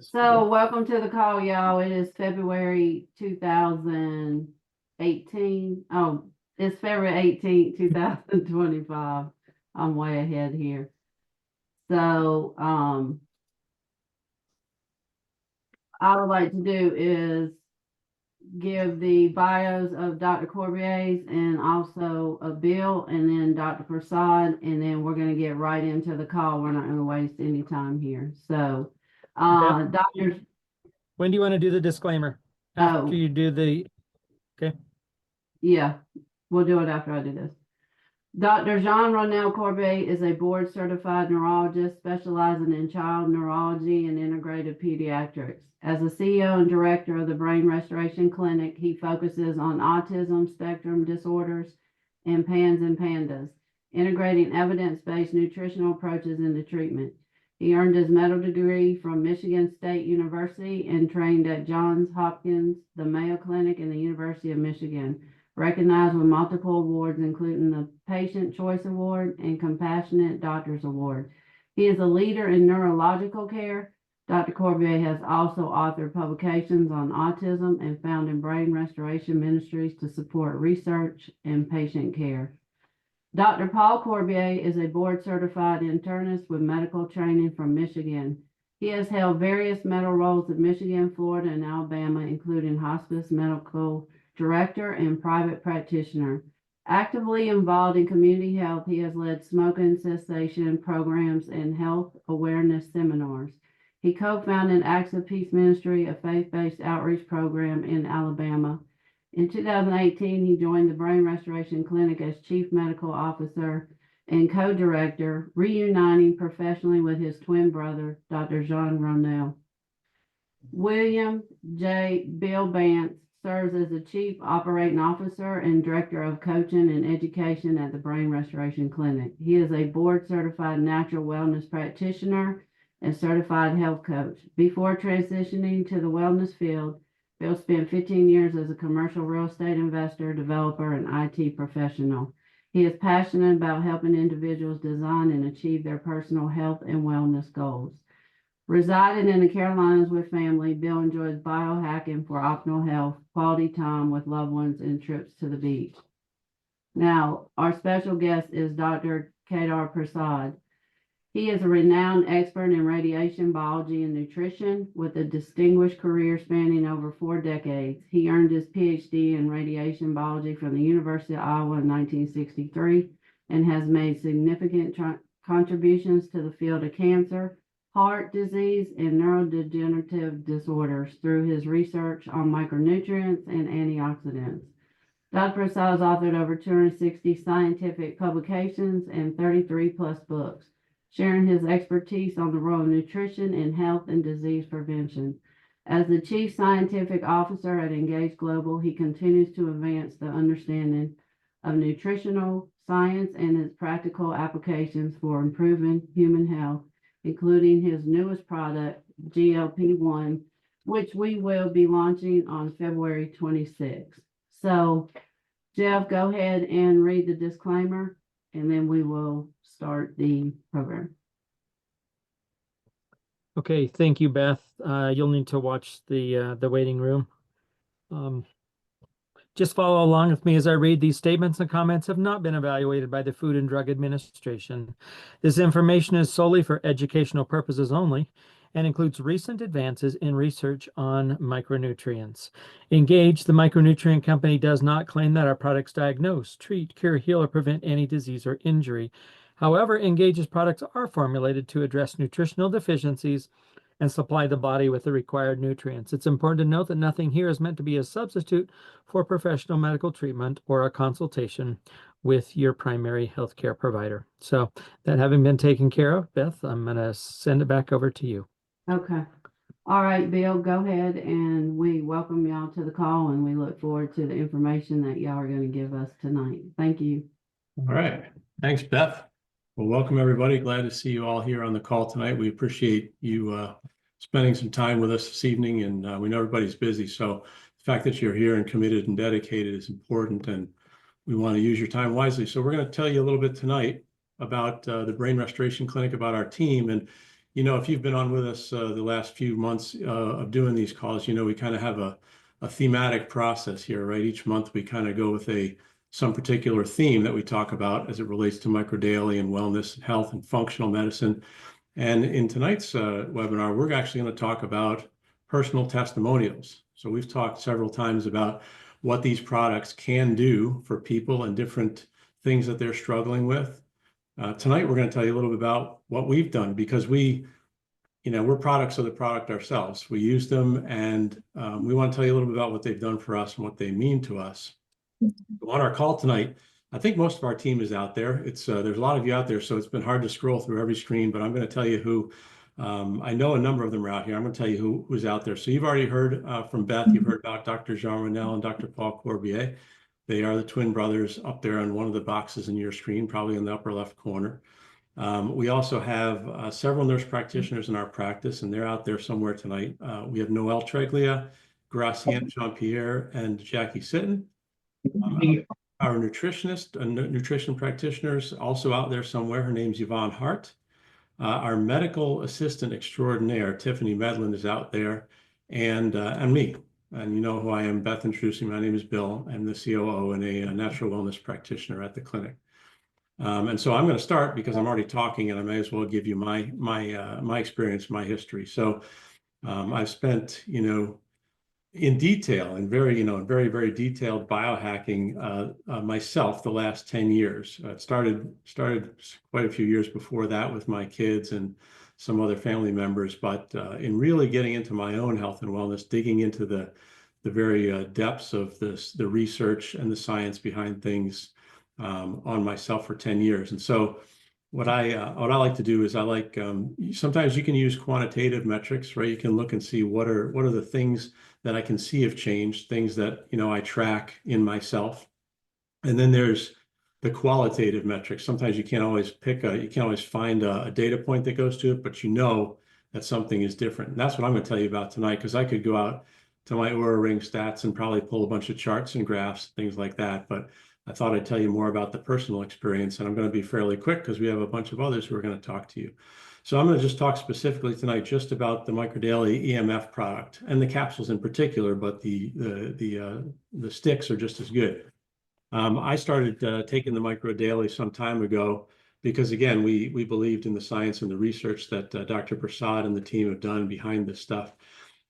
So welcome to the call, y'all. It is February 2018. Oh, it's February 18th, 2025. I'm way ahead here. So, all I'd like to do is give the bios of Dr. Corbier's and also a Bill and then Dr. Prasad, and then we're going to get right into the call. We're not going to waste any time here. So, Dr. When do you want to do the disclaimer? After you do the, okay. Yeah, we'll do it after I do this. Dr. Jean-Ronel Corbier is a board-certified neurologist specializing in child neurology and integrative pediatrics. As a CEO and director of the Brain Restoration Clinic, he focuses on autism spectrum disorders and PANS and PANDAS, integrating evidence-based nutritional approaches into treatment. He earned his medical degree from Michigan State University and trained at Johns Hopkins, the Mayo Clinic, and the University of Michigan, recognized with multiple awards, including the Patient Choice Award and Compassionate Doctors Award. He is a leader in neurological care. Dr. Corbier has also authored publications on autism and founded Brain Restoration Ministries to support research and patient care. Dr. Paul Corbier is a board-certified internist with medical training from Michigan. He has held various medical roles in Michigan, Florida, and Alabama, including hospice medical director and private practitioner. Actively involved in community health, he has led smoking cessation programs and health awareness seminars. He co-founded Acts of Peace Ministry, a faith-based outreach program in Alabama. In 2018, he joined the Brain Restoration Clinic as Chief Medical Officer and co-director, reuniting professionally with his twin brother, Dr. Jean-Ronel. William J. Bill Bance serves as the Chief Operating Officer and Director of Coaching and Education at the Brain Restoration Clinic. He is a board-certified natural wellness practitioner and certified health coach. Before transitioning to the wellness field, Bill spent 15 years as a commercial real estate investor, developer, and IT professional. He is passionate about helping individuals design and achieve their personal health and wellness goals. Residing in the Carolinas with family, Bill enjoys biohacking for optimal health, quality time with loved ones, and trips to the beach. Now, our special guest is Dr. Kedar Prasad. He is a renowned expert in radiation biology and nutrition with a distinguished career spanning over 4 decades. He earned his PhD in radiation biology from the University of Iowa in 1963 and has made significant contributions to the field of cancer, heart disease, and neurodegenerative disorders through his research on micronutrients and antioxidants. Dr. Prasad has authored over 260 scientific publications and 33 plus books, sharing his expertise on the role of nutrition in health and disease prevention. As the Chief Scientific Officer at Engage Global, he continues to advance the understanding of nutritional science and its practical applications for improving human health, including his newest product, GLP-1, which we will be launching on February 26th. So, Jeff, go ahead and read the disclaimer, and then we will start the program. Okay, thank you, Beth. You'll need to watch the waiting room. Just follow along with me as I read. These statements and comments have not been evaluated by the Food and Drug Administration. This information is solely for educational purposes only and includes recent advances in research on micronutrients. Engage, the micronutrient company, does not claim that our products diagnose, treat, cure, heal, or prevent any disease or injury. However, Engage's products are formulated to address nutritional deficiencies and supply the body with the required nutrients. It's important to note that nothing here is meant to be a substitute for professional medical treatment or a consultation with your primary healthcare provider. So that having been taken care of, Beth, I'm going to send it back over to you. Okay. All right, Bill, go ahead, and we welcome y'all to the call, and we look forward to the information that y'all are going to give us tonight. Thank you. All right. Thanks, Beth. Well, welcome, everybody. Glad to see you all here on the call tonight. We appreciate you spending some time with us this evening, and we know everybody's busy, so the fact that you're here and committed and dedicated is important, and we want to use your time wisely. So we're going to tell you a little bit tonight about the Brain Restoration Clinic, about our team, and if you've been on with us the last few months of doing these calls, we kind of have a thematic process here, right? Each month we kind of go with some particular theme that we talk about as it relates to MicroDaily and wellness, health, and functional medicine. And in tonight's webinar, we're actually going to talk about personal testimonials. So we've talked several times about what these products can do for people and different things that they're struggling with. Tonight, we're going to tell you a little bit about what we've done, because we're products of the product ourselves. We use them, and we want to tell you a little bit about what they've done for us and what they mean to us. On our call tonight, I think most of our team is out there. There's a lot of you out there, so it's been hard to scroll through every screen, but I'm going to tell you who. I know a number of them are out here. I'm going to tell you who's out there. So you've already heard from Beth. You've heard about Dr. Jean Renel and Dr. Paul Corbier. They are the twin brothers up there on one of the boxes in your screen, probably in the upper left corner. We also have several nurse practitioners in our practice, and they're out there somewhere tonight. We have Noelle Treglia, Gracienne Jean-Pierre, and Jackie Sitton. Our nutritionist and nutrition practitioners also out there somewhere. Her name's Yvonne Hart. Our medical assistant extraordinaire, Tiffany Medlin, is out there, and me. And you know who I am, Beth introducing. My name is Bill. I'm the COO and a natural wellness practitioner at the clinic. And so I'm going to start because I'm already talking, and I may as well give you my experience, my history. So I've spent, in detail and very, very detailed biohacking myself the last 10 years. It started quite a few years before that with my kids and some other family members, but in really getting into my own health and wellness, digging into the very depths of the research and the science behind things on myself for 10 years. And so what I like to do is sometimes you can use quantitative metrics, right? You can look and see what are the things that I can see have changed, things that, I track in myself. And then there's the qualitative metrics. Sometimes you can't always find a data point that goes to it, but that something is different. And that's what I'm going to tell you about tonight, because I could go out to my Oura Ring stats and probably pull a bunch of charts and graphs, things like that. But I thought I'd tell you more about the personal experience, and I'm going to be fairly quick because we have a bunch of others who are going to talk to you. So I'm going to just talk specifically tonight just about the MicroDaily EMF product and the capsules in particular, but the sticks are just as good. I started taking the MicroDaily some time ago because, again, we believed in the science and the research that Dr. Prasad and the team have done behind this stuff.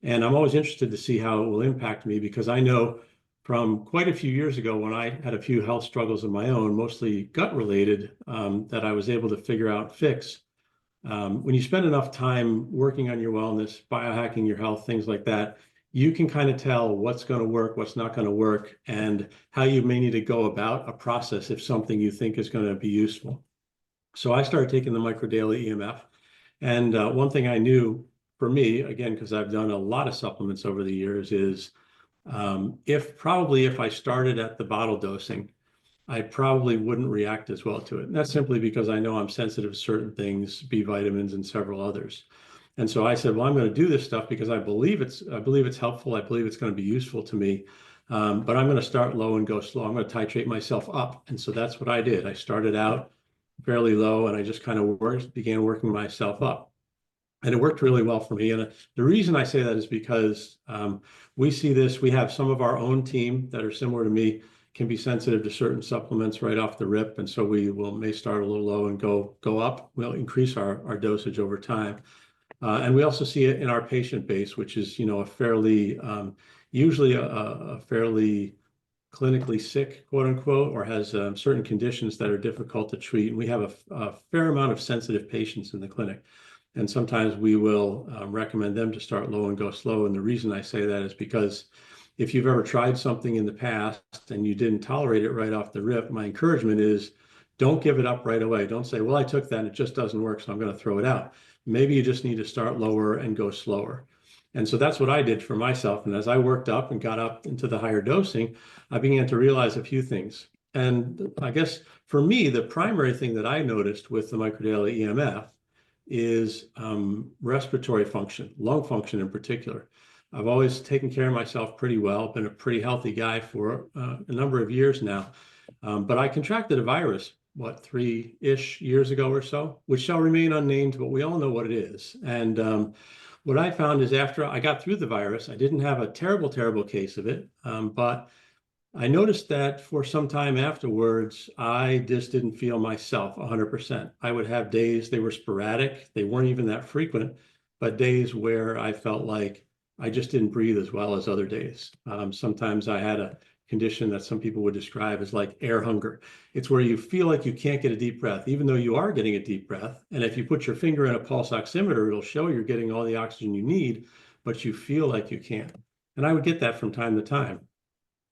And I'm always interested to see how it will impact me, because I know from quite a few years ago when I had a few health struggles of my own, mostly gut related, that I was able to figure out and fix. When you spend enough time working on your wellness, biohacking your health, things like that, you can kind of tell what's going to work, what's not going to work, and how you may need to go about a process if something you think is going to be useful. So I started taking the MicroDaily EMF. And one thing I knew for me, again, because I've done a lot of supplements over the years, is if I started at the bottle dosing, I probably wouldn't react as well to it. And that's simply because I know I'm sensitive to certain things, B vitamins and several others. And so I said, well, I'm going to do this stuff because I believe it's helpful. I believe it's going to be useful to me. But I'm going to start low and go slow. I'm going to titrate myself up. And so that's what I did. I started out fairly low, and I just kind of began working myself up. And it worked really well for me. And the reason I say that is because we see this. We have some of our own team that are similar to me, can be sensitive to certain supplements right off the rip. And so we may start a little low and go up. We'll increase our dosage over time. And we also see it in our patient base, which is, a fairly, usually a fairly clinically sick, quote unquote, or has certain conditions that are difficult to treat. And we have a fair amount of sensitive patients in the clinic. And sometimes we will recommend them to start low and go slow. And the reason I say that is because if you've ever tried something in the past and you didn't tolerate it right off the rip, my encouragement is don't give it up right away. Don't say, well, I took that and it just doesn't work, so I'm going to throw it out. Maybe you just need to start lower and go slower. And so that's what I did for myself. And as I worked up and got up into the higher dosing, I began to realize a few things. And I guess for me, the primary thing that I noticed with the MicroDaily EMF is respiratory function, lung function in particular. I've always taken care of myself pretty well, been a pretty healthy guy for a number of years now. But I contracted a virus 3-ish years ago or so, which shall remain unnamed, but we all know what it is. And what I found is after I got through the virus, I didn't have a terrible, terrible case of it, but I noticed that for some time afterwards, I just didn't feel myself 100%. I would have days, they were sporadic, they weren't even that frequent, but days where I felt like I just didn't breathe as well as other days. Sometimes I had a condition that some people would describe as like air hunger. It's where you feel like you can't get a deep breath, even though you are getting a deep breath. And if you put your finger in a pulse oximeter, it'll show you're getting all the oxygen you need, but you feel like you can't. And I would get that from time to time.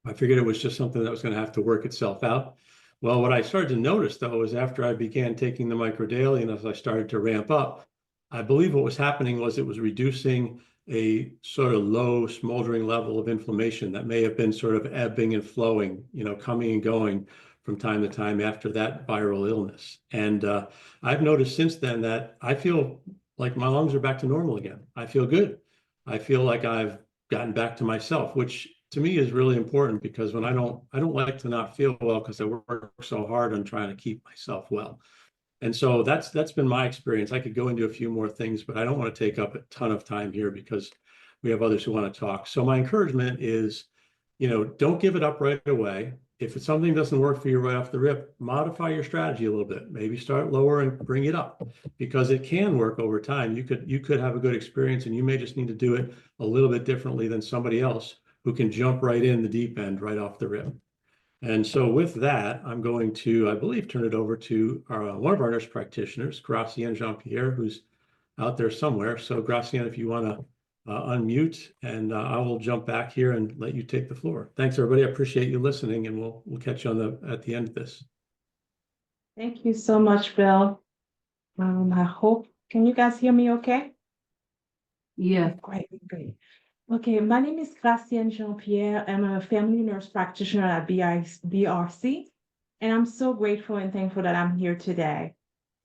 I figured it was just something that was going to have to work itself out. Well, what I started to notice, though, is after I began taking the MicroDaily and as I started to ramp up, I believe what was happening was it was reducing a sort of low smoldering level of inflammation that may have been sort of ebbing and flowing, coming and going from time to time after that viral illness. And I've noticed since then that I feel like my lungs are back to normal again. I feel good. I feel like I've gotten back to myself, which to me is really important, because when I don't like to not feel well, because I work so hard on trying to keep myself well. And so that's been my experience. I could go into a few more things, but I don't want to take up a ton of time here because we have others who want to talk. So my encouragement is, don't give it up right away. If something doesn't work for you right off the rip, modify your strategy a little bit. Maybe start lower and bring it up, because it can work over time. You could have a good experience, and you may just need to do it a little bit differently than somebody else who can jump right in the deep end right off the rip. And so with that, I'm going to, I believe, turn it over to one of our nurse practitioners, Gracienne Jean-Pierre, who's out there somewhere. So Gracienne, if you want to unmute, and I will jump back here and let you take the floor. Thanks, everybody. I appreciate you listening, and we'll catch you at the end of this. Thank you so much, Bill. I hope, can you guys hear me okay? Yes. Great. Okay, my name is Gracienne Jean-Pierre. I'm a family nurse practitioner at BRC, and I'm so grateful and thankful that I'm here today.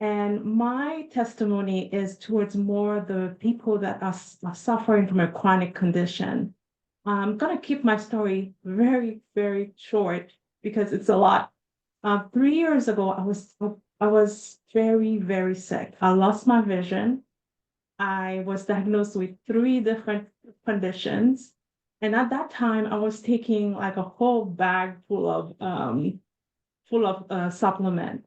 And my testimony is towards more the people that are suffering from a chronic condition. I'm going to keep my story very, very short because it's a lot. 3 years ago, I was very, very sick. I lost my vision. I was diagnosed with 3 different conditions. And at that time, I was taking like a whole bag full of supplement.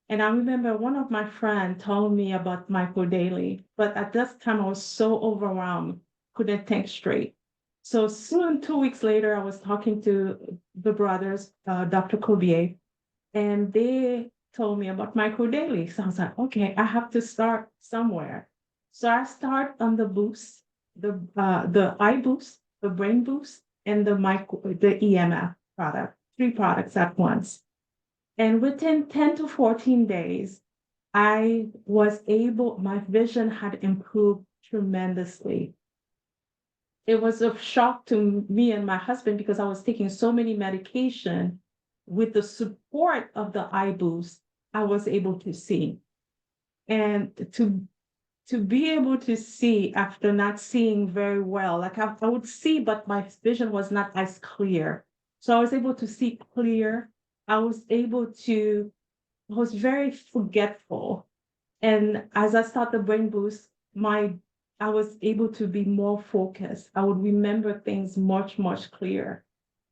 And I remember one of my friends told me about MicroDaily, but at this time I was so overwhelmed, couldn't think straight. So soon, 2 weeks later, I was talking to the brothers, Dr. Colbier, and they told me about MicroDaily. So I was like, okay, I have to start somewhere. So I start on the boost, the eye boost, the brain boost, and the EMF product, 3 products at once. And within 10 to 14 days, I was able, my vision had improved tremendously. It was a shock to me and my husband because I was taking so many medication. With the support of the eye boost, I was able to see. And to be able to see after not seeing very well, like I would see, but my vision was not as clear. So I was able to see clear. I was very forgetful. And as I started the brain boost, I was able to be more focused. I would remember things much, much clearer.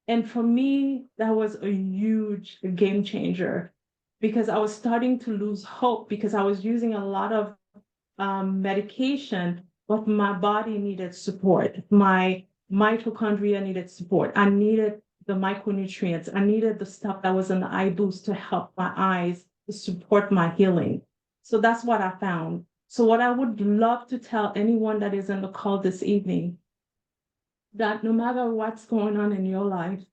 And for me, that was a huge game changer because I was starting to lose hope because I was using a lot of medication, but my body needed support. My mitochondria needed support. I needed the micronutrients. I needed the stuff that was in the eye boost to help my eyes, to support my healing. So that's what I found. So what I would love to tell anyone that is in the call this evening, that no matter what's going on in your life,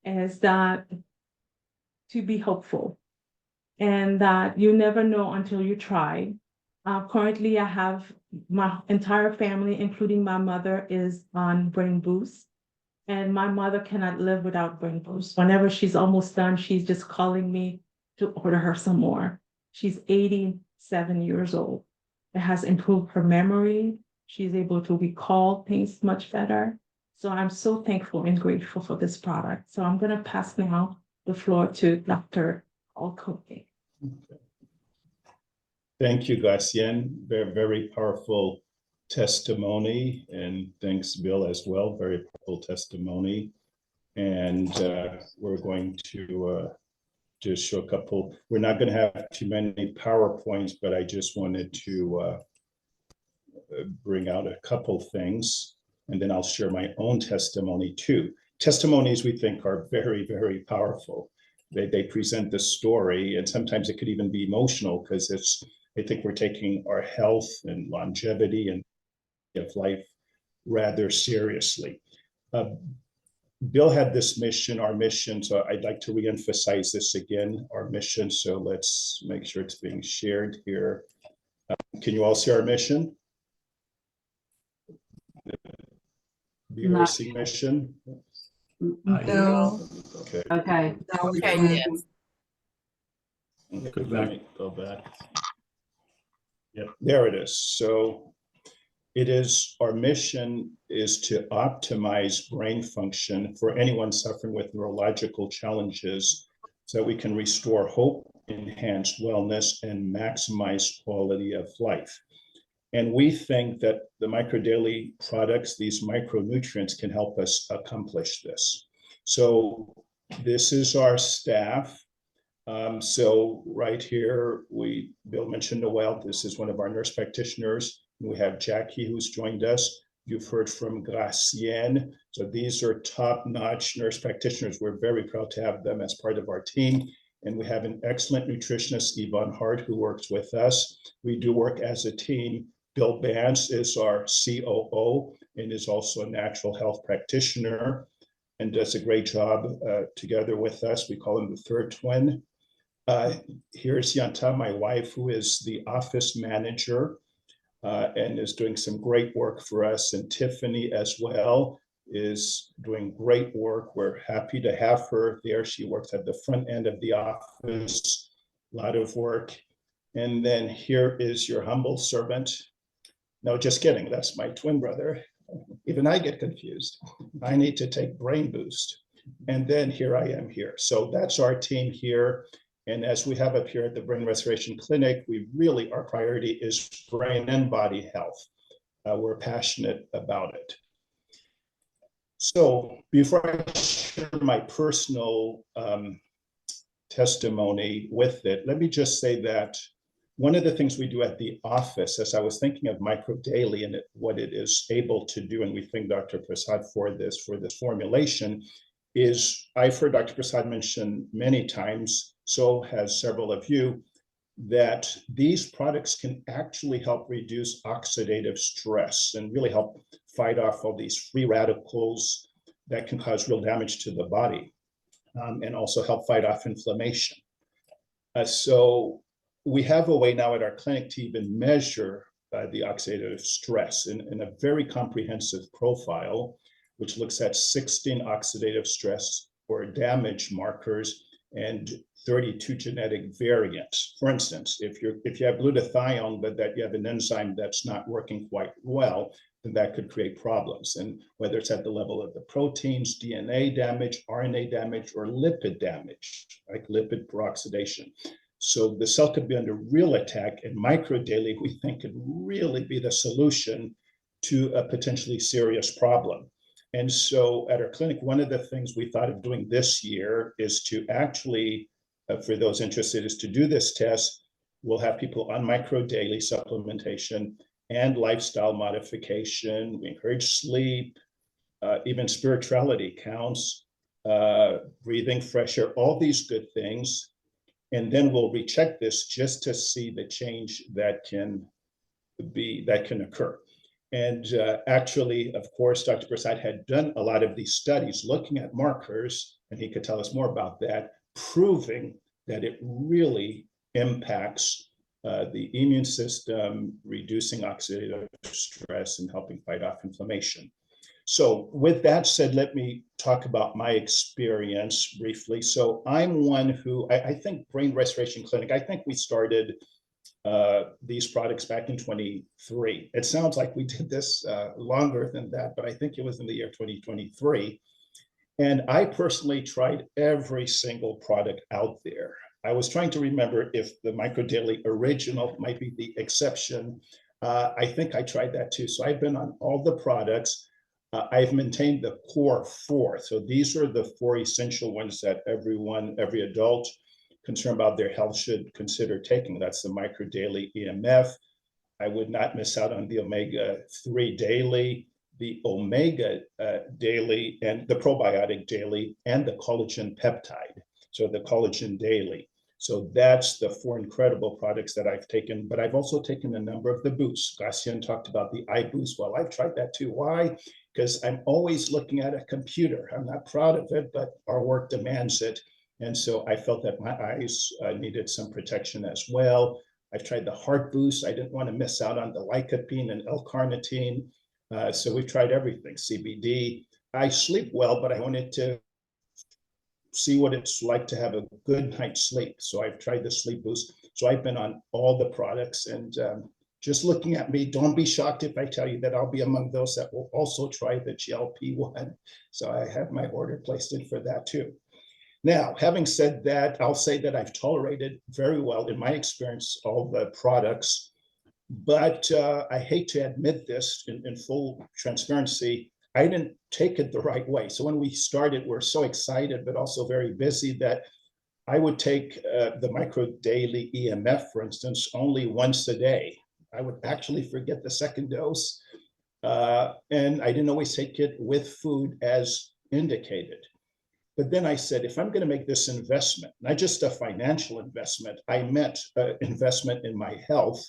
is that to be hopeful and that you never know until you try. Currently, I have my entire family, including my mother, is on Brain Boost. And my mother cannot live without Brain Boost. Whenever she's almost done, she's just calling me to order her some more. She's 87 years old. It has improved her memory. She's able to recall things much better. So I'm so thankful and grateful for this product. So I'm going to pass now the floor to Dr. Alcoke. Thank you, Gacien. Very, very powerful testimony. And thanks, Bill, as well. Very powerful testimony. And we're going to just show a couple. We're not going to have too many PowerPoints, but I just wanted to bring out a couple things. And then I'll share my own testimony too. Testimonies we think are very, very powerful. They present the story, and sometimes it could even be emotional because I think we're taking our health and longevity and of life rather seriously. Bill had this mission, our mission, so I'd like to reemphasize this again, our mission. So let's make sure it's being shared here. Can you all see our mission? BRC mission? No. Okay. Okay. Okay, yes. Okay, let me go back. Yep, there it is. So it is, our mission is to optimize brain function for anyone suffering with neurological challenges so that we can restore hope, enhance wellness, and maximize quality of life. And we think that the MicroDaily products, these micronutrients, can help us accomplish this. So this is our staff. So right here, Bill mentioned Noel. This is one of our nurse practitioners. We have Jackie, who's joined us. You've heard from Gracienne. So these are top-notch nurse practitioners. We're very proud to have them as part of our team. And we have an excellent nutritionist, Yvonne Hart, who works with us. We do work as a team. Bill Bance is our COO and is also a natural health practitioner and does a great job together with us. We call him the third twin. Here's Yanta, my wife, who is the office manager and is doing some great work for us. And Tiffany as well is doing great work. We're happy to have her there. She works at the front end of the office, a lot of work. And then here is your humble servant. No, just kidding. That's my twin brother. Even I get confused. I need to take Brain Boost. And then here I am here. So that's our team here. And as we have up here at the Brain Restoration Clinic, our priority is brain and body health. We're passionate about it. So before I share my personal testimony with it, let me just say that one of the things we do at the office, as I was thinking of MicroDaily and what it is able to do, and we thank Dr. Prasad for this formulation, is I've heard Dr. Prasad mention many times, so has several of you, that these products can actually help reduce oxidative stress and really help fight off all these free radicals that can cause real damage to the body and also help fight off inflammation. So we have a way now at our clinic to even measure the oxidative stress in a very comprehensive profile, which looks at 16 oxidative stress or damage markers and 32 genetic variants. For instance, if you have glutathione, but that you have an enzyme that's not working quite well, then that could create problems. And whether it's at the level of the proteins, DNA damage, RNA damage, or lipid damage, like lipid peroxidation. So the cell could be under real attack, and MicroDaily, we think, could really be the solution to a potentially serious problem. And so at our clinic, one of the things we thought of doing this year is to actually, for those interested, is to do this test. We'll have people on MicroDaily supplementation and lifestyle modification. We encourage sleep, even spirituality counts, breathing fresh air, all these good things. And then we'll recheck this just to see the change that can occur. And actually, of course, Dr. Prasad had done a lot of these studies looking at markers, and he could tell us more about that, proving that it really impacts the immune system, reducing oxidative stress and helping fight off inflammation. So with that said, let me talk about my experience briefly. So I'm one who, I think Brain Restoration Clinic, I think we started these products back in 23. It sounds like we did this longer than that, but I think it was in the year 2023. And I personally tried every single product out there. I was trying to remember if the MicroDaily original might be the exception. I think I tried that too. So I've been on all the products. I've maintained the core 4. So these are the 4 essential ones that every adult concerned about their health should consider taking. That's the MicroDaily EMF. I would not miss out on the omega-3 daily, the omega daily, and the probiotic daily, and the collagen peptide. So the collagen daily. So that's the 4 incredible products that I've taken, but I've also taken a number of the boosts. Gracian talked about the eye boost. Well, I've tried that too. Why? Because I'm always looking at a computer. I'm not proud of it, but our work demands it. And so I felt that my eyes needed some protection as well. I've tried the heart boost. I didn't want to miss out on the lycopene and L-carnitine. So we've tried everything, CBD. I sleep well, but I wanted to see what it's like to have a good night's sleep. So I've tried the sleep boost. So I've been on all the products, and just looking at me, don't be shocked if I tell you that I'll be among those that will also try the GLP-1. So I have my order placed in for that too. Now, having said that, I'll say that I've tolerated very well, in my experience, all the products, but I hate to admit this in full transparency, I didn't take it the right way. So when we started, we're so excited, but also very busy, that I would take the MicroDaily EMF, for instance, only once a day. I would actually forget the second dose. And I didn't always take it with food as indicated. But then I said, if I'm going to make this investment, not just a financial investment, I meant investment in my health,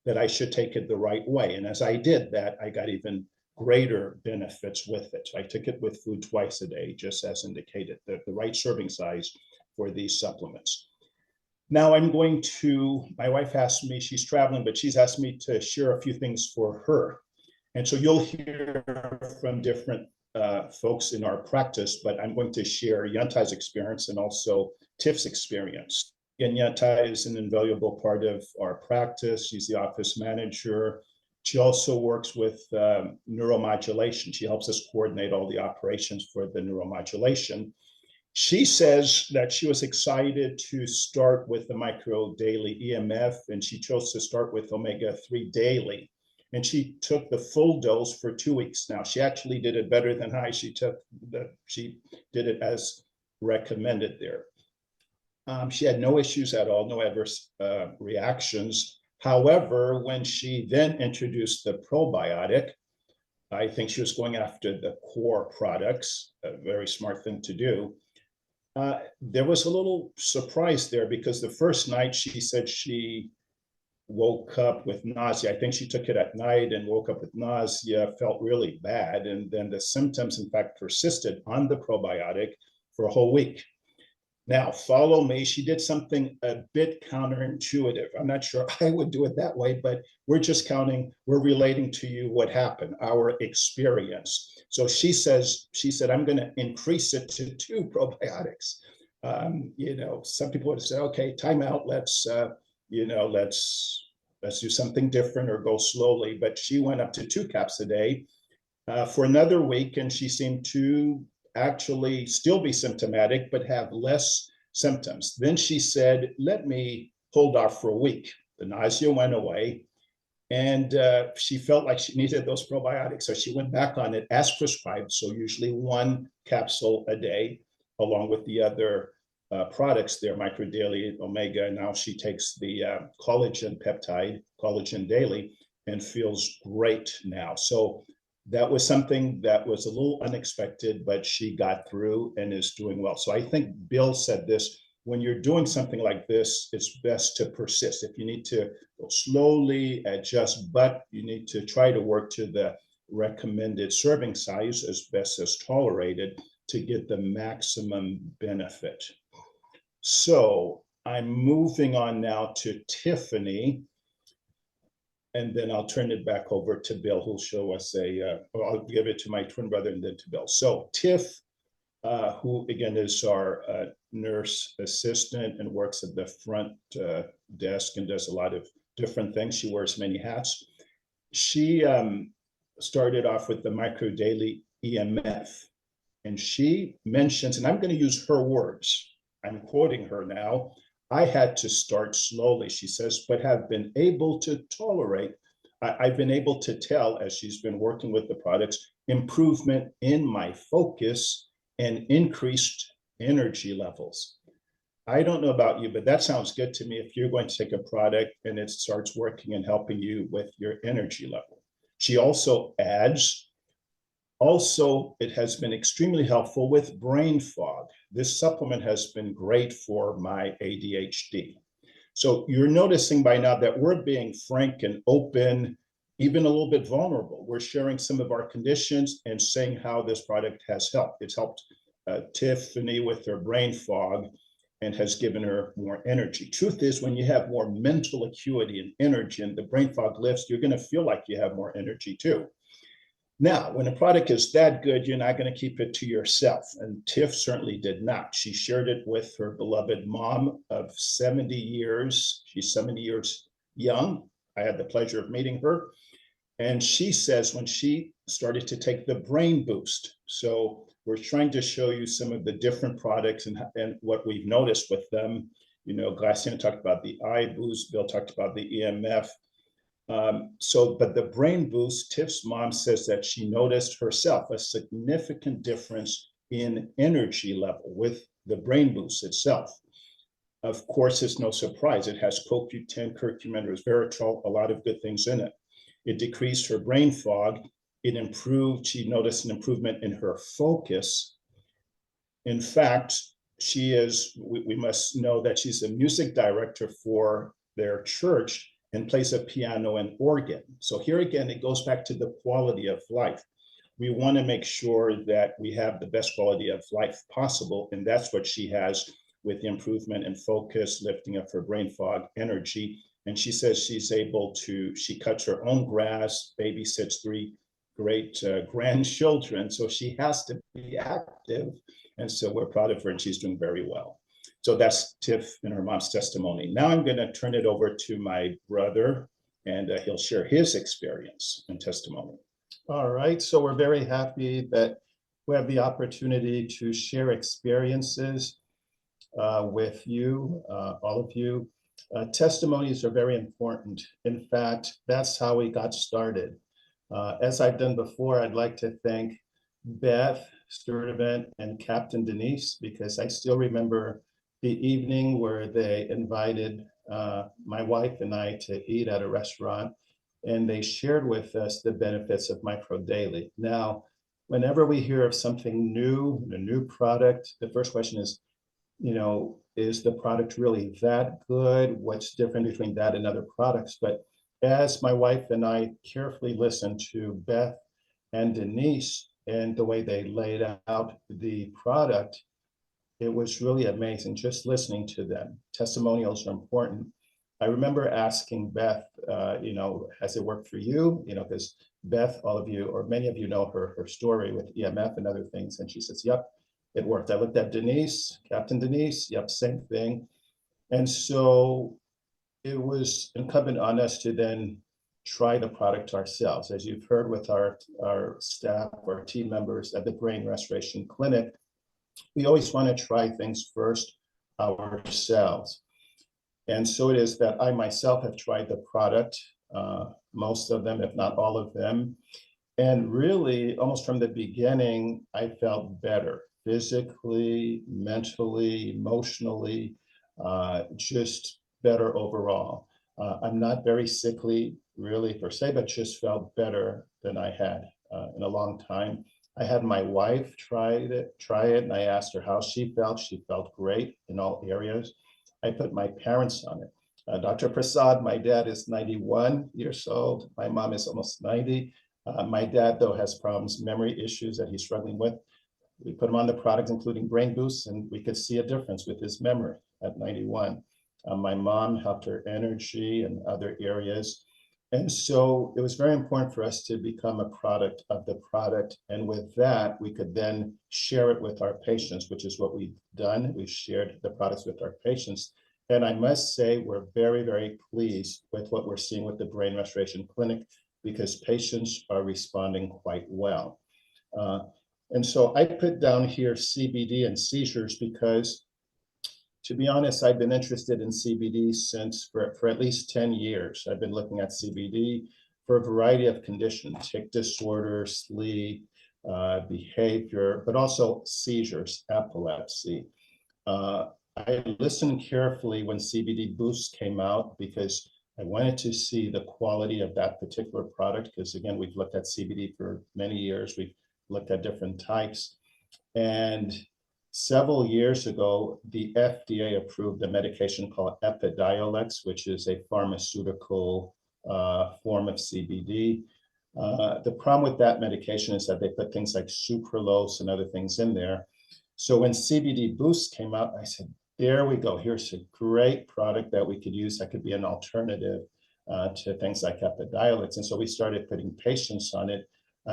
that I should take it the right way. And as I did that, I got even greater benefits with it. So I took it with food twice a day, just as indicated, the right serving size for these supplements. Now my wife asked me, she's traveling, but she's asked me to share a few things for her. And so you'll hear from different folks in our practice, but I'm going to share Yantai's experience and also Tiff's experience. And Yantai is an invaluable part of our practice. She's the office manager. She also works with neuromodulation. She helps us coordinate all the operations for the neuromodulation. She says that she was excited to start with the MicroDaily EMF, and she chose to start with omega-3 daily. And she took the full dose for 2 weeks. Now, she actually did it better than I. She did it as recommended there. She had no issues at all, no adverse reactions. However, when she then introduced the probiotic, I think she was going after the core products, a very smart thing to do. There was a little surprise there, because the first night she said she woke up with nausea. I think she took it at night and woke up with nausea, felt really bad. And then the symptoms, in fact, persisted on the probiotic for a whole week. Now, follow me. She did something a bit counterintuitive. I'm not sure I would do it that way, but we're relating to you what happened, our experience. So she said, I'm going to increase it to 2 probiotics. Some people would say, okay, time out. Let's do something different or go slowly. But she went up to 2 caps a day for another week, and she seemed to actually still be symptomatic, but have less symptoms. Then she said, let me hold off for a week. The nausea went away, and she felt like she needed those probiotics. So she went back on it as prescribed. So usually 1 capsule a day, along with the other products there, MicroDaily, Omega. And now she takes the collagen peptide, collagen daily, and feels great now. So that was something that was a little unexpected, but she got through and is doing well. So I think Bill said this, when you're doing something like this, it's best to persist. If you need to go slowly, adjust, but you need to try to work to the recommended serving size as best as tolerated to get the maximum benefit. So I'm moving on now to Tiffany. And then I'll turn it back over to Bill, who'll show us I'll give it to my twin brother and then to Bill. So Tiff, who again is our nurse assistant and works at the front desk and does a lot of different things. She wears many hats. She started off with the MicroDaily EMF. And she mentions, and I'm going to use her words, I'm quoting her now, I had to start slowly, she says, but have been able to tolerate. I've been able to tell, as she's been working with the products, improvement in my focus and increased energy levels. I don't know about you, but that sounds good to me if you're going to take a product and it starts working and helping you with your energy level. She also adds, it has been extremely helpful with brain fog. This supplement has been great for my ADHD. So you're noticing by now that we're being frank and open, even a little bit vulnerable. We're sharing some of our conditions and saying how this product has helped. It's helped Tiffany with her brain fog and has given her more energy. Truth is, when you have more mental acuity and energy and the brain fog lifts, you're going to feel like you have more energy too. Now, when a product is that good, you're not going to keep it to yourself. And Tiff certainly did not. She shared it with her beloved mom of 70 years. She's 70 years young. I had the pleasure of meeting her. And she says when she started to take the brain boost. So we're trying to show you some of the different products and what we've noticed with them. You know, Glacian talked about the eye boost. Bill talked about the EMF. But the brain boost, Tiff's mom says that she noticed herself a significant difference in energy level with the brain boost itself. Of course, it's no surprise. It has CoQ10, curcumin, resveratrol, a lot of good things in it. It decreased her brain fog. She noticed an improvement in her focus. In fact, we must know that she's a music director for their church and plays a piano and organ. So here again, it goes back to the quality of life. We want to make sure that we have the best quality of life possible. And that's what she has with the improvement in focus, lifting up her brain fog, energy. And she says she cuts her own grass, babysits 3 great grandchildren. So she has to be active. And so we're proud of her and she's doing very well. So that's Tiff and her mom's testimony. Now I'm going to turn it over to my brother and he'll share his experience and testimony. All right, so we're very happy that we have the opportunity to share experiences with you, all of you. Testimonies are very important. In fact, that's how we got started. As I've done before, I'd like to thank Beth, Sturdivant, and Captain Denise, because I still remember the evening where they invited my wife and I to eat at a restaurant, and they shared with us the benefits of MicroDaily. Now, whenever we hear of something new, a new product, the first question is, is the product really that good? What's different between that and other products? But as my wife and I carefully listened to Beth and Denise and the way they laid out the product, it was really amazing just listening to them. Testimonials are important. I remember asking Beth, has it worked for you? Because Beth, all of you, or many of you know her story with EMF and other things. And she says, yep, it worked. I looked at Denise, Captain Denise, yep, same thing. And so it was incumbent on us to then try the product ourselves. As you've heard with our staff, our team members at the Brain Restoration Clinic, we always want to try things first ourselves. And so it is that I myself have tried the product, most of them, if not all of them. And really, almost from the beginning, I felt better physically, mentally, emotionally, just better overall. I'm not very sickly, really, per se, but just felt better than I had in a long time. I had my wife try it, and I asked her how she felt. She felt great in all areas. I put my parents on it. Dr. Prasad, my dad, is 91 years old. My mom is almost 90. My dad, though, has problems, memory issues that he's struggling with. We put him on the product, including Brain Boost, and we could see a difference with his memory at 91. My mom helped her energy and other areas. And so it was very important for us to become a product of the product. And with that, we could then share it with our patients, which is what we've done. We've shared the products with our patients. And I must say, we're very, very pleased with what we're seeing with the Brain Restoration Clinic, because patients are responding quite well. And so I put down here CBD and seizures because to be honest, I've been interested in CBD since for at least 10 years. I've been looking at CBD for a variety of conditions, tic disorder, sleep, behavior, but also seizures, epilepsy. I listened carefully when CBD Boost came out because I wanted to see the quality of that particular product, because again, we've looked at CBD for many years. We've looked at different types. And several years ago, the FDA approved a medication called Epidiolex, which is a pharmaceutical form of CBD. The problem with that medication is that they put things like sucralose and other things in there. So when CBD Boost came out, I said, there we go. Here's a great product that we could use that could be an alternative to things like Epidiolex. And so we started putting patients on it,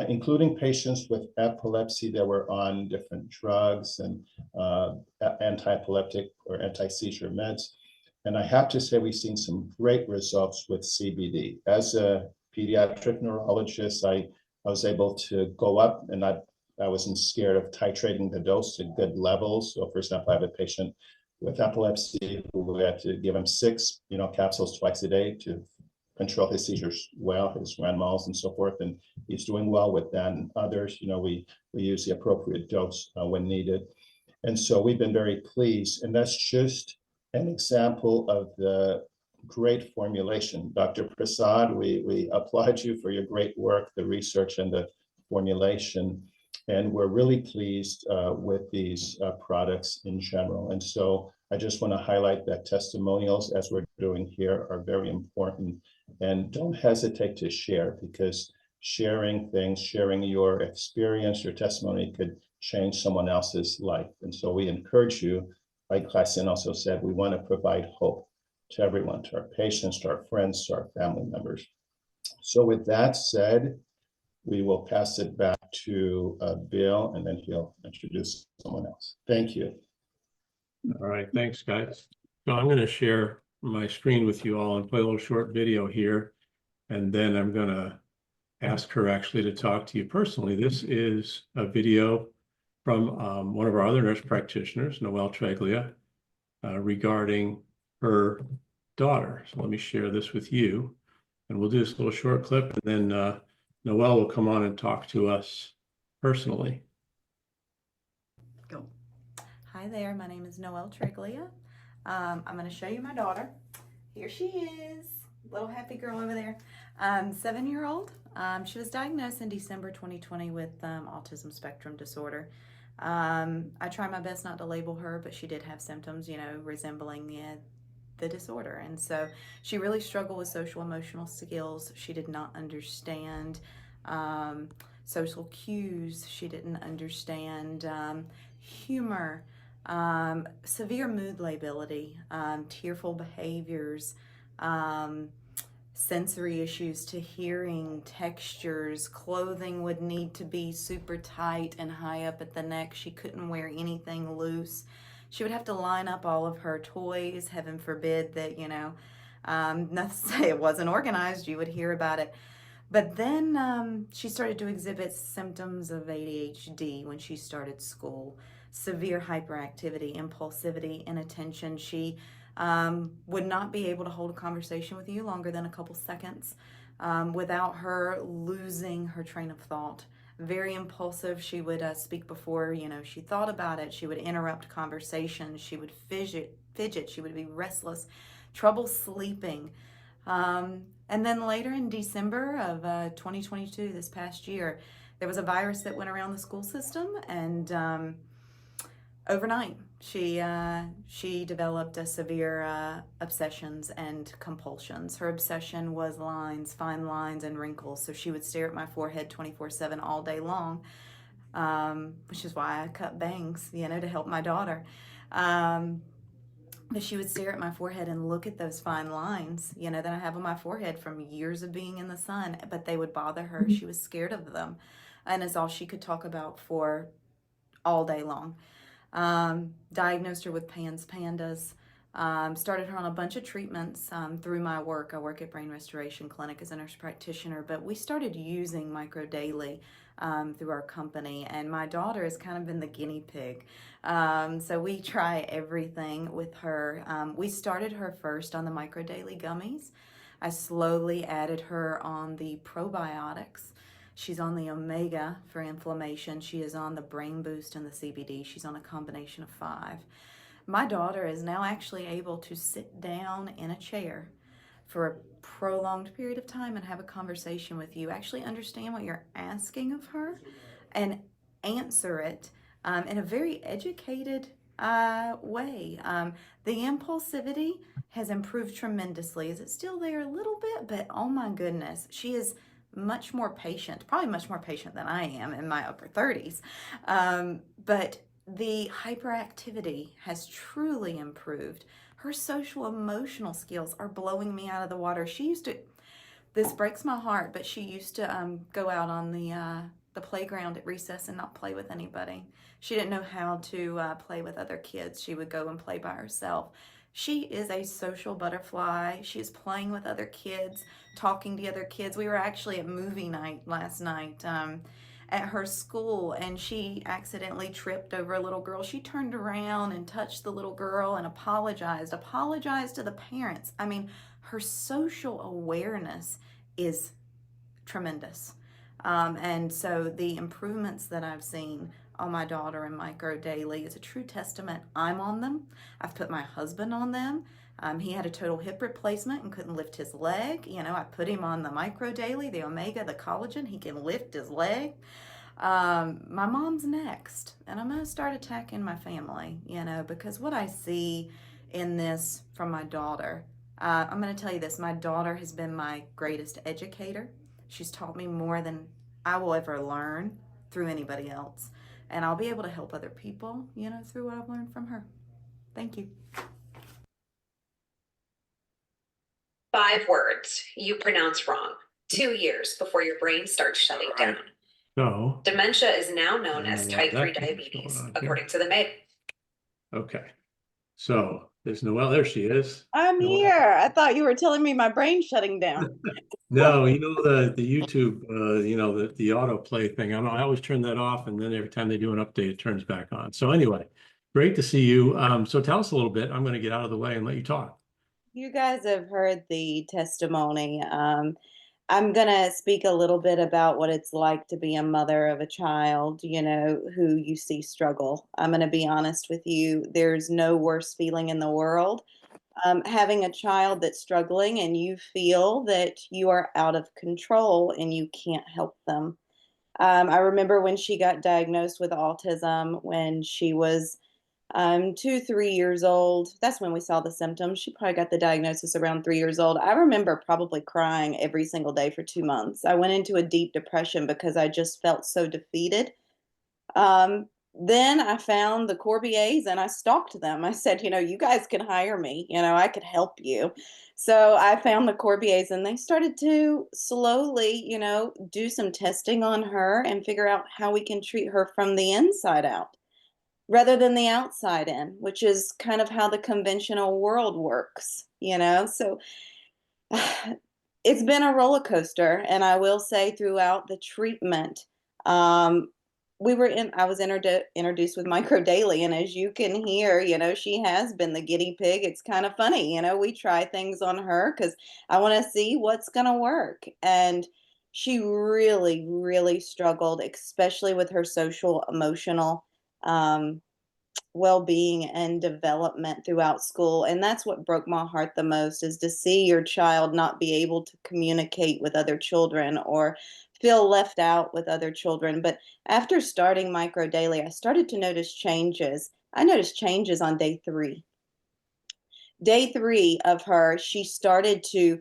including patients with epilepsy that were on different drugs and anti-epileptic or anti-seizure meds. And I have to say, we've seen some great results with CBD. As a pediatric neurologist, I was able to go up, and I wasn't scared of titrating the dose to good levels. So for example, I have a patient with epilepsy who we had to give him 6 capsules twice a day to control his seizures well, his grand mals and so forth, and he's doing well with that. And others, we use the appropriate dose when needed. And so we've been very pleased, and that's just an example of the great formulation. Dr. Prasad, we applaud you for your great work, the research and the formulation, and we're really pleased with these products in general. And so I just want to highlight that testimonials, as we're doing here, are very important. And don't hesitate to share, because sharing things, sharing your experience, your testimony could change someone else's life. And so we encourage you, like Klassen also said, we want to provide hope to everyone, to our patients, to our friends, to our family members. So with that said, we will pass it back to Bill, and then he'll introduce someone else. Thank you. All right, thanks, guys. So I'm going to share my screen with you all and play a little short video here, and then I'm going to ask her actually to talk to you personally. This is a video from one of our other nurse practitioners, Noelle Treglia, regarding her daughter. So let me share this with you, and we'll do this little short clip, and then Noelle will come on and talk to us personally. Go. Hi there, my name is Noelle Treglia. I'm going to show you my daughter. Here she is, little happy girl over there. 7-year-old. She was diagnosed in December 2020 with autism spectrum disorder. I try my best not to label her, but she did have symptoms, resembling the disorder. And so she really struggled with social emotional skills. She did not understand social cues. She didn't understand humor, severe mood lability, tearful behaviors, sensory issues to hearing, textures. Clothing would need to be super tight and high up at the neck. She couldn't wear anything loose. She would have to line up all of her toys. Heaven forbid that, not to say it wasn't organized, you would hear about it. But then she started to exhibit symptoms of ADHD when she started school. Severe hyperactivity, impulsivity, inattention. She would not be able to hold a conversation with you longer than a couple seconds without her losing her train of thought. Very impulsive. She would speak before, she thought about it. She would interrupt conversations. She would fidget. She would be restless, trouble sleeping. And then later in December of 2022, this past year, there was a virus that went around the school system, and overnight, she developed a severe obsessions and compulsions. Her obsession was lines, fine lines and wrinkles. So she would stare at my forehead 24/7 all day long, which is why I cut bangs, to help my daughter. But she would stare at my forehead and look at those fine lines, that I have on my forehead from years of being in the sun, but they would bother her. She was scared of them, and it's all she could talk about for all day long. Diagnosed her with PANDAS, Started her on a bunch of treatments through my work. I work at Brain Restoration Clinic as a nurse practitioner, but we started using MicroDaily through our company, and my daughter has kind of been the guinea pig. So we try everything with her. We started her first on the MicroDaily gummies. I slowly added her on the probiotics. She's on the omega for inflammation. She is on the brain boost and the CBD. She's on a combination of 5. My daughter is now actually able to sit down in a chair for a prolonged period of time and have a conversation with you, actually understand what you're asking of her and answer it in a very educated way. The impulsivity has improved tremendously. Is it still there a little bit? But oh my goodness, she is much more patient, probably much more patient than I am in my upper 30s. But the hyperactivity has truly improved. Her social emotional skills are blowing me out of the water. She used to, this breaks my heart, but she used to go out on the playground at recess and not play with anybody. She didn't know how to play with other kids. She would go and play by herself. She is a social butterfly. She is playing with other kids, talking to other kids. We were actually at movie night last night at her school, and she accidentally tripped over a little girl. She turned around and touched the little girl and apologized to the parents. I mean, her social awareness is tremendous. And so the improvements that I've seen on my daughter and MicroDaily is a true testament. I'm on them. I've put my husband on them. He had a total hip replacement and couldn't lift his leg. You know, I put him on the MicroDaily, the omega, the collagen. He can lift his leg. My mom's next, and I'm going to start attacking my family, you know, because what I see in this from my daughter, I'm going to tell you this, my daughter has been my greatest educator. She's taught me more than I will ever learn through anybody else. And I'll be able to help other people, you know, through what I've learned from her. Thank you. 5 words you pronounce wrong 2 years before your brain starts shutting down. So, Dementia is now known as type 3 that's what's diabetes, going on here. according to the MAID. Okay. So there's Noelle. There she is. I'm Noelle. here. I thought you were telling me my brain's shutting down. No, you know, the YouTube, you know, the autoplay thing. I always turn that off, and then every time they do an update, it turns back on. So anyway, great to see you. So tell us a little bit. I'm going to get out of the way and let you talk. You guys have heard the testimony. I'm going to speak a little bit about what it's like to be a mother of a child, you know, who you see struggle. I'm going to be honest with you. There's no worse feeling in the world. Having a child that's struggling and you feel that you are out of control and you can't help them. I remember when she got diagnosed with autism when she was 2-3 years old. That's when we saw the symptoms. She probably got the diagnosis around 3 years old. I remember probably crying every single day for 2 months. I went into a deep depression because I just felt so defeated. Then I found the Corbiers and I stalked them. I said, you know, you guys can hire me, you know, I could help you. So I found the Corbiers and they started to slowly, you know, do some testing on her and figure out how we can treat her from the inside out rather than the outside in, which is kind of how the conventional world works, you know? So it's been a roller coaster. And I will say throughout the treatment, I was introduced with MicroDaily, and as you can hear, you know, she has been the guinea pig. It's kind of funny, you know, we try things on her because I want to see what's going to work. And she really, really struggled, especially with her social, emotional well-being and development throughout school. And that's what broke my heart the most, is to see your child not be able to communicate with other children or feel left out with other children. But after starting MicroDaily, I started to notice changes. I noticed changes on day 3. Day 3 of her, she started to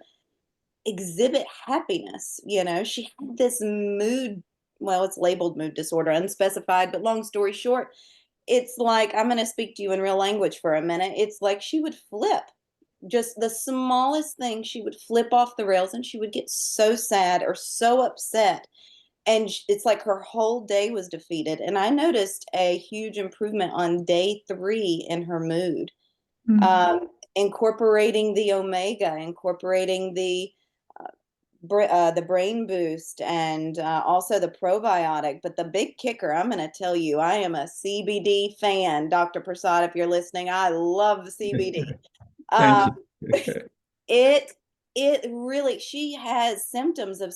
exhibit happiness. You know, she had this mood, well, it's labeled mood disorder, unspecified, but long story short, it's like, I'm going to speak to you in real language for a minute. It's like she would flip. Just the smallest thing, she would flip off the rails and she would get so sad or so upset. And it's like her whole day was defeated. And I noticed a huge improvement on day 3 in her mood. Incorporating the omega, incorporating the brain boost, and also the probiotic. But the big kicker, I'm going to tell you, I am a CBD fan. Dr. Prasad, if you're listening, I love CBD. Thank you. It really, she has symptoms of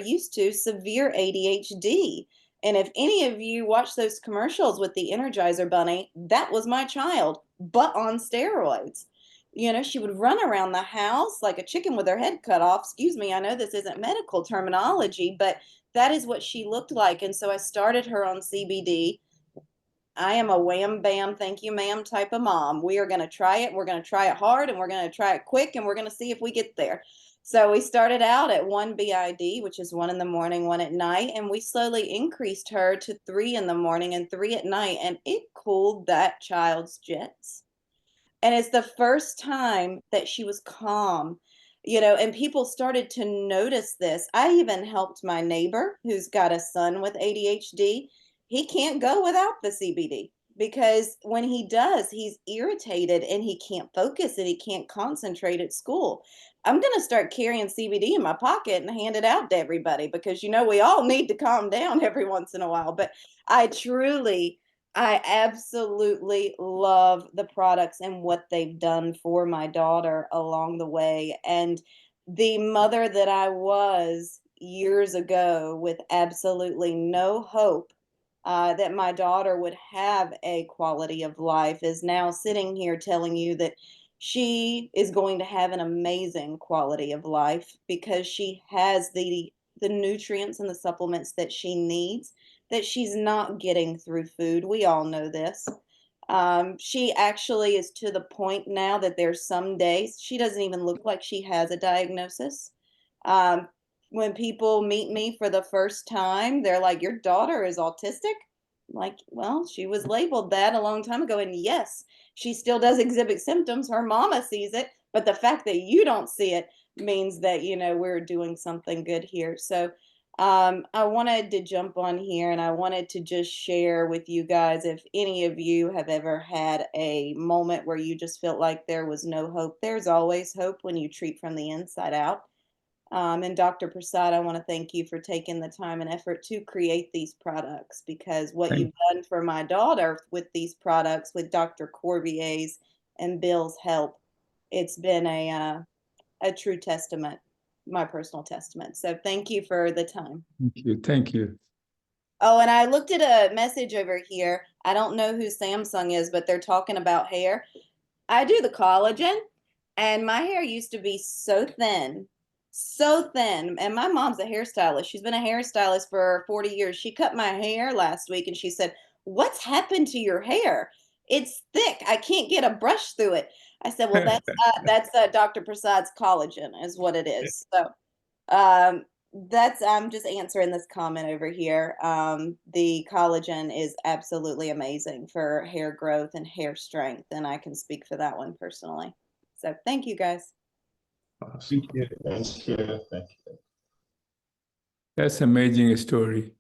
used to severe ADHD. And if any of you watch those commercials with the Energizer Bunny, that was my child, but on steroids. You know, she would run around the house like a chicken with her head cut off. Excuse me, I know this isn't medical terminology, but that is what she looked like. And so I started her on CBD. I am a wham bam, thank you ma'am type of mom. We are going to try it. We're going to try it hard, and we're going to try it quick, and we're going to see if we get there. So we started out at 1 BID, which is 1 in the morning, 1 at night. And we slowly increased her to 3 in the morning and 3 at night. And it cooled that child's jets. And it's the first time that she was calm, you know, and people started to notice this. I even helped my neighbor who's got a son with ADHD. He can't go without the CBD because when he does, he's irritated and he can't focus and he can't concentrate at school. I'm going to start carrying CBD in my pocket and hand it out to everybody because, you know, we all need to calm down every once in a while. But I absolutely love the products and what they've done for my daughter along the way. And the mother that I was years ago with absolutely no hope that my daughter would have a quality of life is now sitting here telling you that she is going to have an amazing quality of life because she has the nutrients and the supplements that she needs that she's not getting through food. We all know this. She actually is to the point now that there's some days she doesn't even look like she has a diagnosis. When people meet me for the first time, they're like, "Your daughter is autistic?" I'm like, well, she was labeled that a long time ago. And yes, she still does exhibit symptoms. Her mama sees it. But the fact that you don't see it means that, you know, we're doing something good here. So I wanted to jump on here and I wanted to just share with you guys if any of you have ever had a moment where you just felt like there was no hope. There's always hope when you treat from the inside out. And Dr. Prasad, I want to thank you for taking the time and effort to create these products because what you've done for my daughter with these products, with Dr. Corbier's and Bill's help, it's been a true testament, my personal testament. So thank you for the time. Thank you. Thank you. Oh, and I looked at a message over here. I don't know who Samsung is, but they're talking about hair. I do the collagen, and my hair used to be so thin. And my mom's a hairstylist. She's been a hairstylist for 40 years. She cut my hair last week and she said, "What's happened to your hair? It's thick. I can't get a brush through it." I said, "Well, that's Dr. Prasad's collagen is what it is." So I'm just answering this comment over here. The collagen is absolutely amazing for hair growth and hair strength, and I can speak for that one personally. So thank you guys. Awesome. Thank you. Thank you. Thank you. That's an amazing story.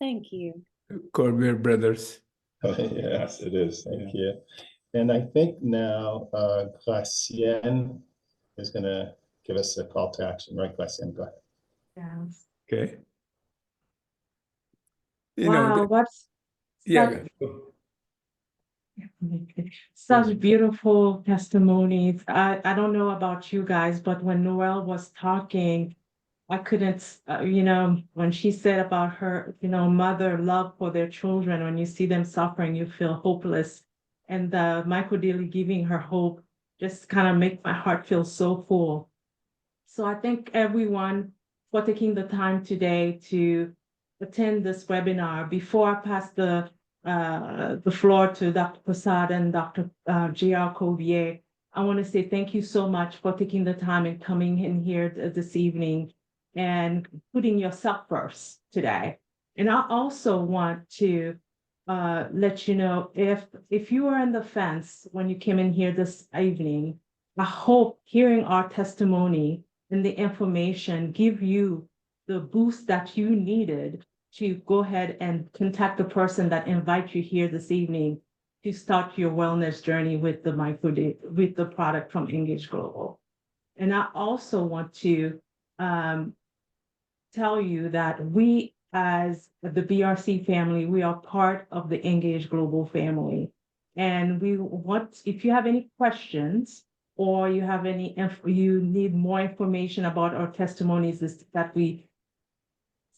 Thank you. Corbier brothers. Yes, it is. Thank you. And I think now Gracienne is going to give us a call to action. Right, Gracienne? Go ahead. Yes. Okay. Wow, what's yeah. such beautiful testimonies. I don't know about you guys, but when Noelle was talking, I couldn't, when she said about her, mother love for their children, when you see them suffering, you feel hopeless. And the MicroDaily giving her hope just kind of make my heart feel so full. So I thank everyone for taking the time today to attend this webinar. Before I pass the floor to Dr. Prasad and Dr. J.R. Covier, I want to say thank you so much for taking the time and coming in here this evening and putting yourself first today. And I also want to let you know, if you were on the fence when you came in here this evening, I hope hearing our testimony and the information give you the boost that you needed to go ahead and contact the person that invites you here this evening to start your wellness journey with with the product from Engage Global. And I also want to tell you that we, as the BRC family, we are part of the Engage Global family. And we want, if you have any questions or you have you need more information about our testimonies that we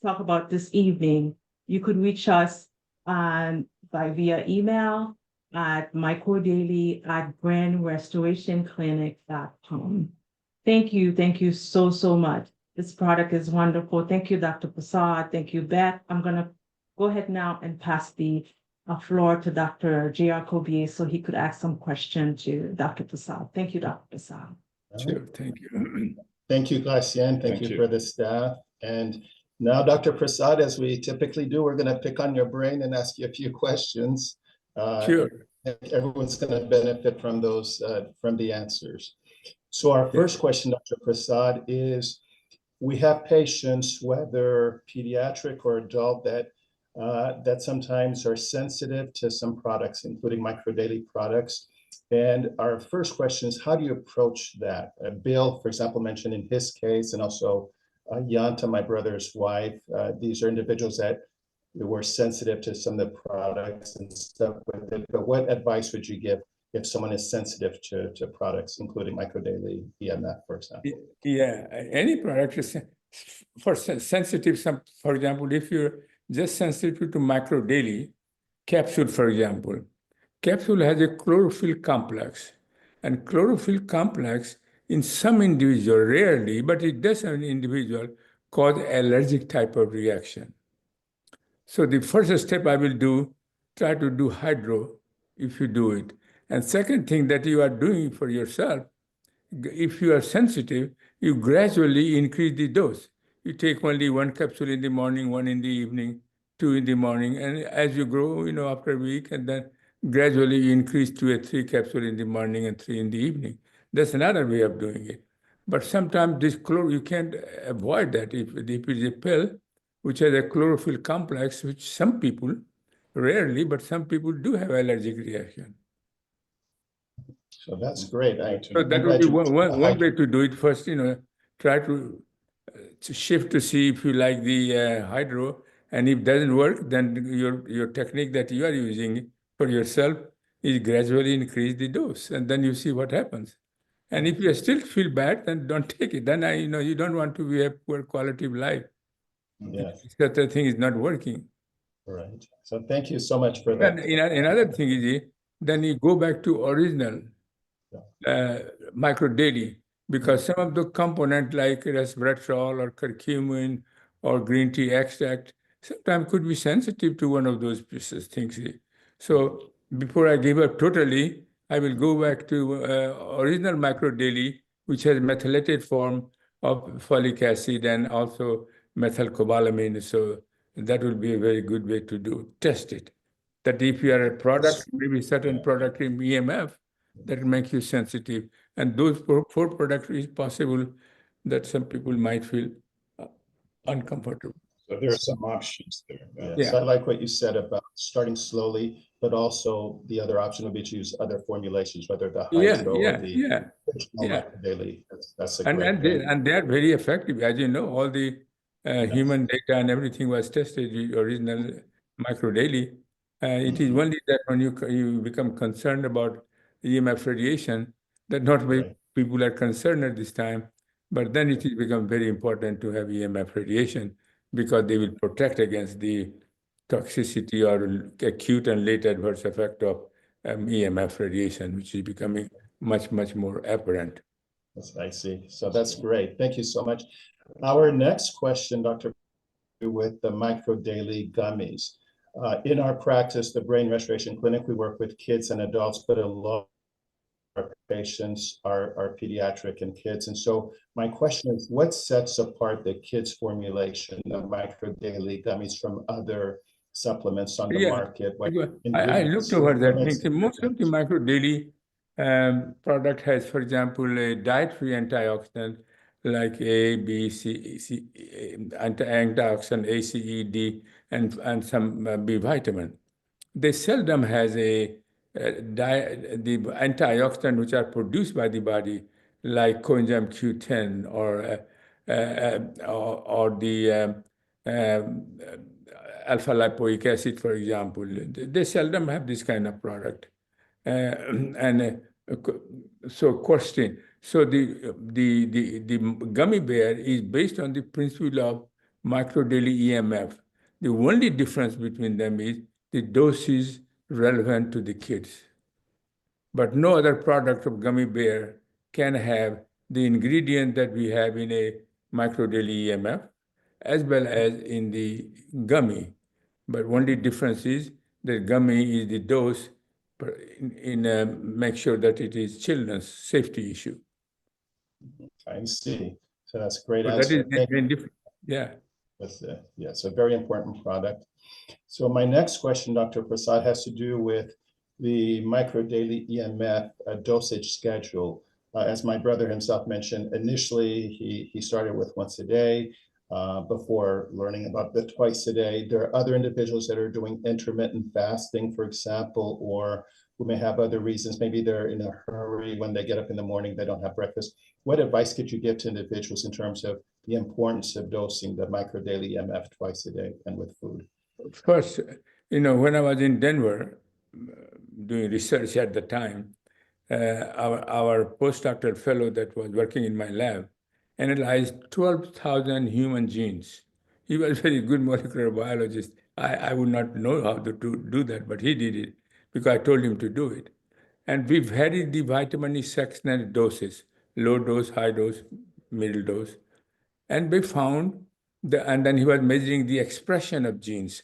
talk about this evening, you could reach us via email at microdaily@brandrestorationclinic.com. Thank you so much. This product is wonderful. Thank you, Dr. Prasad. Thank you, Beth. I'm gonna go ahead now and pass the floor to Dr. J.R. Cobier so he could ask some questions to Dr. Prasad. Thank you, Dr. Prasad. Sure, thank you. Thank you, Glycian. Thank you for the staff. And now, Dr. Prasad, as we typically do, we're going to pick on your brain and ask you a few questions. Sure. Everyone's going to benefit from those, from the answers. So our first question, Dr. Prasad, is we have patients, whether pediatric or adult, that sometimes are sensitive to some products, including MicroDaily products. And our first question is, how do you approach that? Bill, for example, mentioned in his case, and also Yanta, my brother's wife, these are individuals that were sensitive to some of the products and stuff with it. But what advice would you give if someone is sensitive to products, including MicroDaily EMF, for example? Yeah, any product is for sensitive. For example, if you're just sensitive to MicroDaily capsule, for example, capsule has a chlorophyll complex, and chlorophyll complex in some individual, rarely, but it does have an individual cause allergic type of reaction. So the first step I will do, try to do hydro if you do it. And second thing that you are doing for yourself, if you are sensitive, you gradually increase the dose. You take only 1 capsule in the morning, 1 in the evening, 2 in the morning. And as you grow, after a week, and then gradually you increase to a 3 capsule in the morning and 3 in the evening. That's another way of doing it. But sometimes this you can't avoid that. If it is a pill, which has a chlorophyll complex, which some people, rarely, but some people do have allergic reaction. So that's great. So that would be one way to do it. First, try to shift to see if you like the hydro, and if it doesn't work, then your technique that you are using for yourself is gradually increase the dose, and then you see what happens. And if you still feel bad, then don't take it. Then you don't want to have poor quality of life. Yes. That the thing is not working. Right. So thank you so much for that. And another thing is, then you go back to original MicroDaily, because some of the components like resveratrol or curcumin or green tea extract sometimes could be sensitive to one of those things. So before I give up totally, I will go back to original MicroDaily, which has methylated form of folic acid and also methylcobalamin. So that will be a very good way to test it. That if you are a product, maybe certain product in EMF, that will make you sensitive. And those 4 products, is possible that some people might feel uncomfortable. So there are some options there. Yeah. So I like what you said about starting slowly, but also the other option would be to use other formulations, whether the hydro or the MicroDaily. That's a great thing. And they are very effective. As you know, all the human data and everything was tested, the original MicroDaily. It is only that when you become concerned about EMF radiation, that not many people are concerned at this time, but then it will become very important to have EMF radiation, because they will protect against the toxicity or acute and late adverse effect of EMF radiation, which is becoming much, much more apparent. I see. So that's great. Thank you so much. Our next question, Dr. with the MicroDaily gummies. In our practice, the Brain Restoration Clinic, we work with kids and adults, but a lot of our patients are pediatric and kids. And so my question is, what sets apart the kids formulation of MicroDaily gummies from other supplements on the market? I looked over that thing. Most of the MicroDaily product has, for example, a dietary antioxidant like A, B, C, antioxidant A, C, E, D, and some B vitamin. They seldom has a the antioxidants which are produced by the body, like coenzyme Q10 or the alpha lipoic acid, for example. They seldom have this kind of product. So question. So the gummy bear is based on the principle of MicroDaily EMF. The only difference between them is the dose is relevant to the kids. But no other product of gummy bear can have the ingredient that we have in a MicroDaily EMF as well as in the gummy. But only difference is that gummy is the dose make sure that it is children's safety issue. I see. So that's a great But answer. that is very different. Yeah. Yeah, it's a very important product. So my next question, Dr. Prasad, has to do with the MicroDaily EMF dosage schedule. As my brother himself mentioned, initially he started with once a day before learning about the twice a day. There are other individuals that are doing intermittent fasting, for example, or who may have other reasons. Maybe they're in a hurry when they get up in the morning, they don't have breakfast. What advice could you give to individuals in terms of the importance of dosing the MicroDaily EMF twice a day and with food? First, when I was in Denver doing research at the time, our postdoctoral fellow that was working in my lab analyzed 12,000 human genes. He was a very good molecular biologist. I would not know how to do that, but he did it because I told him to do it. And we varied the vitamin E sectional doses, low dose, high dose, middle dose. And we found and then he was measuring the expression of genes.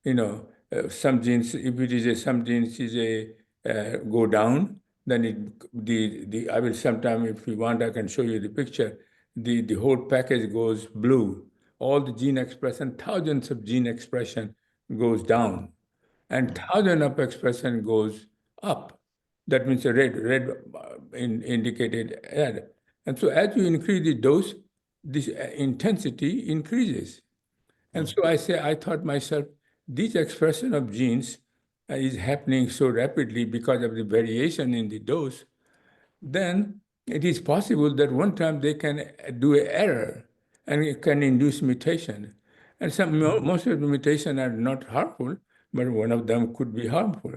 Some genes, if it is some genes go down, then I will sometime, if you want, I can show you the picture. The whole package goes blue. All the gene expression, thousands of gene expression goes down, and thousands of expression goes up. That means a red indicated add. And so as you increase the dose, this intensity increases. And so I thought myself, this expression of genes is happening so rapidly because of the variation in the dose, then it is possible that one time they can do an error and it can induce mutation. And most of the mutations are not harmful, but one of them could be harmful.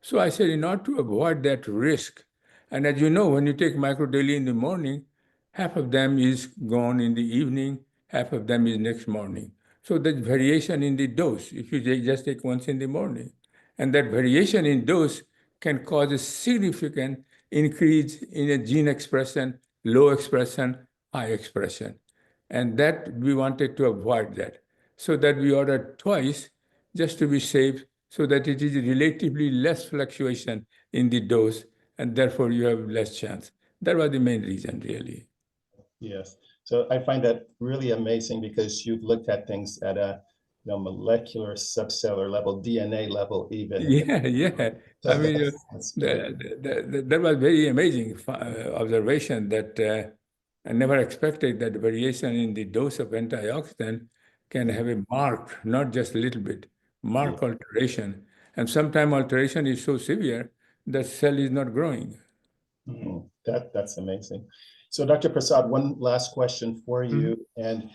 So I said, in order to avoid that risk, and as you know, when you take MicroDaily in the morning, half of them is gone in the evening, half of them is next morning. So there's variation in the dose if you just take once in the morning. And that variation in dose can cause a significant increase in a gene expression, low expression, high expression. And that we wanted to avoid that. So that we ordered twice just to be safe, so that it is relatively less fluctuation in the dose, and therefore you have less chance. That was the main reason, really. Yes. So I find that really amazing because you've looked at things at a molecular, subcellular level, DNA level even. Yeah. So I mean, that was very amazing observation that I never expected that variation in the dose of antioxidant can have a marked, not just a little bit, marked alteration. And sometimes alteration is so severe that cell is not growing. That's amazing. So Dr. Prasad, one last question for you. And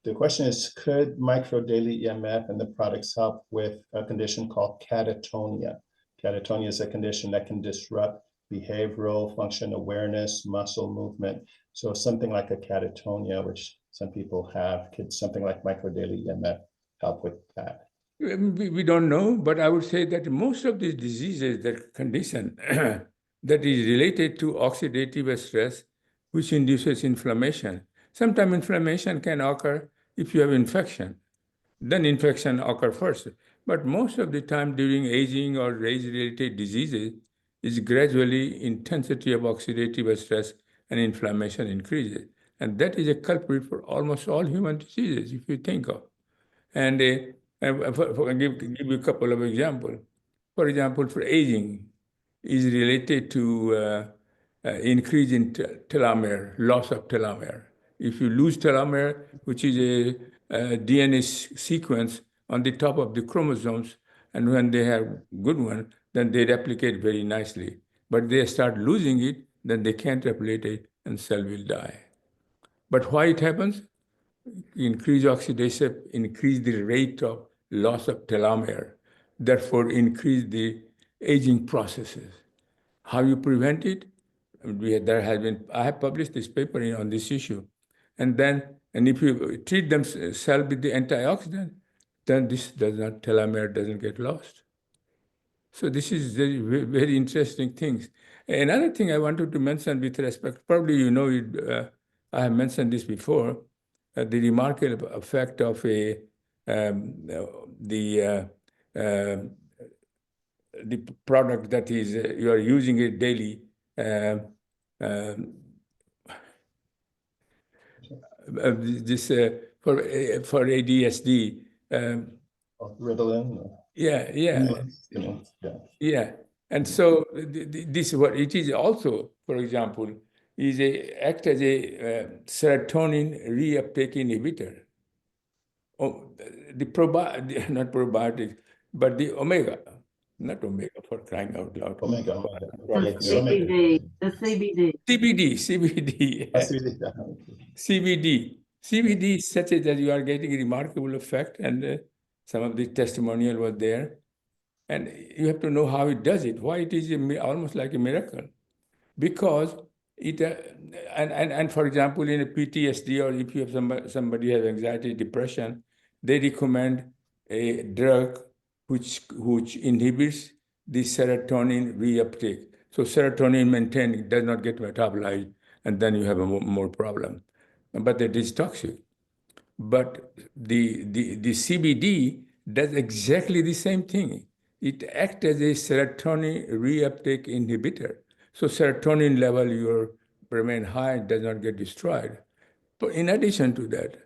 the question is, could MicroDaily EMF and the products help with a condition called catatonia? Catatonia is a condition that can disrupt behavioral function, awareness, muscle movement. So something like a catatonia, which some people have, could something like MicroDaily EMF help with that? We don't know, but I would say that most of these diseases, that condition that is related to oxidative stress, which induces inflammation. Sometimes inflammation can occur if you have infection. Then infection occurs first. But most of the time during aging or age-related diseases, is gradually intensity of oxidative stress and inflammation increases. And that is a culprit for almost all human diseases, if you think of. And I'll give you a couple of examples. For example, for aging is related to increase in telomere, loss of telomere. If you lose telomere, which is a DNA sequence on the top of the chromosomes, and when they have good one, then they replicate very nicely. But they start losing it, then they can't replicate it, and cell will die. But why it happens? Increase oxidation, increase the rate of loss of telomere, therefore increase the aging processes. How you prevent it? I have published this paper on this issue. And if you treat them cell with the antioxidant, then telomere doesn't get lost. So this is very, very interesting things. Another thing I wanted to mention with respect, probably you know it, I have mentioned this before, the remarkable effect of the product that is you are using it daily. This for ADSD. Ritalin. Yeah. And so this is what it is also, for example, act as a serotonin reuptake inhibitor. Not probiotics, but the omega, not omega for crying out loud. Omega. CBD, the CBD. CBD is such that you are getting a remarkable effect, and some of the testimonial was there. And you have to know how it does it, why it is almost like a miracle. Because it, and for example, in a PTSD, or if you have somebody has anxiety, depression, they recommend a drug which inhibits the serotonin reuptake. So serotonin does not get metabolized, and then you have a more problem. But it is toxic. But the CBD does exactly the same thing. It acts as a serotonin reuptake inhibitor. So serotonin level remain high, does not get destroyed. But in addition to that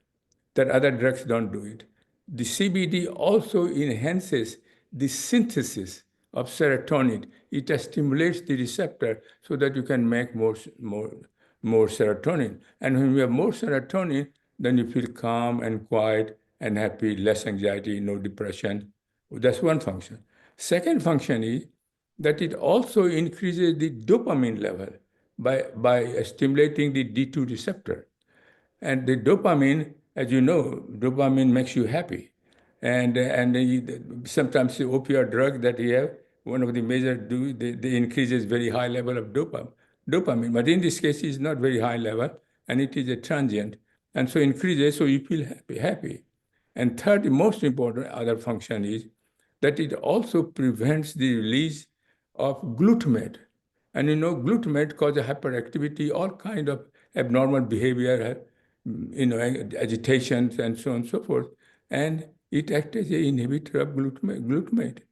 other drugs don't do it. The CBD also enhances the synthesis of serotonin. It stimulates the receptor so that you can make more serotonin. And when you have more serotonin, then you feel calm and quiet and happy, less anxiety, no depression. That's one function. Second function is that it also increases the dopamine level by stimulating the D2 receptor. And the dopamine, as you know, dopamine makes you happy. And sometimes the opioid drug that you have, one of the major they increases very high level of dopamine. But in this case, it's not very high level, and it is a transient. And so increases, so you feel happy. And third, the most important other function is that it also prevents the release of glutamate. And glutamate causes hyperactivity, all kind of abnormal behavior, agitations, and so on and so forth. And it acts as an inhibitor of glutamate.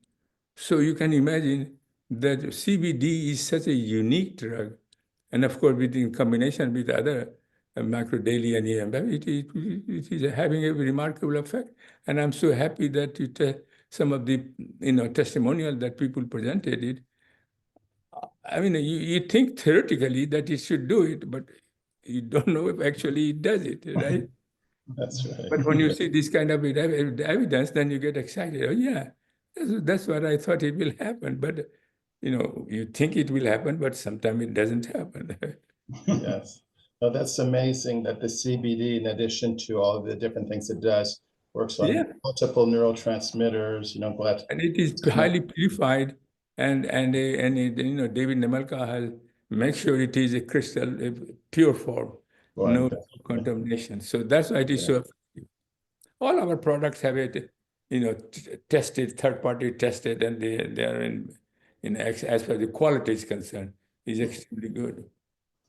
So you can imagine that CBD is such a unique drug. And of course, in combination with other MicroDaily and EMF, it is having a remarkable effect. And I'm so happy that some of the testimonial that people presented it. I mean, you think theoretically that it should do it, but you don't know if actually it does it, right? That's right. But when you see this kind of evidence, then you get excited. Oh, yeah, that's what I thought it will happen. But, you think it will happen, but sometimes it doesn't happen. Yes. No, that's amazing that the CBD, in addition to all of the different things it does, works on multiple neurotransmitters, And it is highly purified. And David Nemelka has make sure it is a crystal, a pure form, no contamination. So that's why it is so effective. All our products have it, tested, third-party tested, and they are as far as the quality is concerned, is extremely good.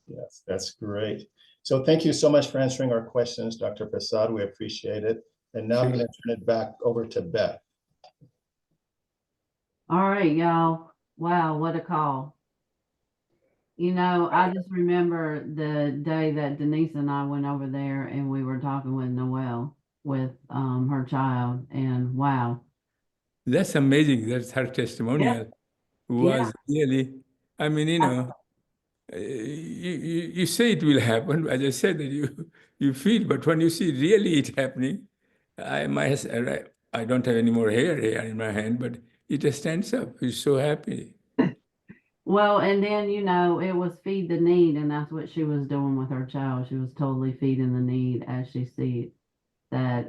Yes, that's great. So thank you so much for answering our questions, Dr. Prasad. We appreciate it. And now I'm going to turn it back over to Beth. All right, y'all. Wow, what a call. I just remember the day that Denise and I went over there and we were talking with Noelle, with her child, and wow. That's amazing. That's her testimonial was really, I mean, you say it will happen. As I said, that you feel, but when you see really it happening, I don't have any more hair in my hand, but it stands up. He's so happy. Well, and then, you know, it was feed the need, and that's what she was doing with her child. She was totally feeding the need as she see that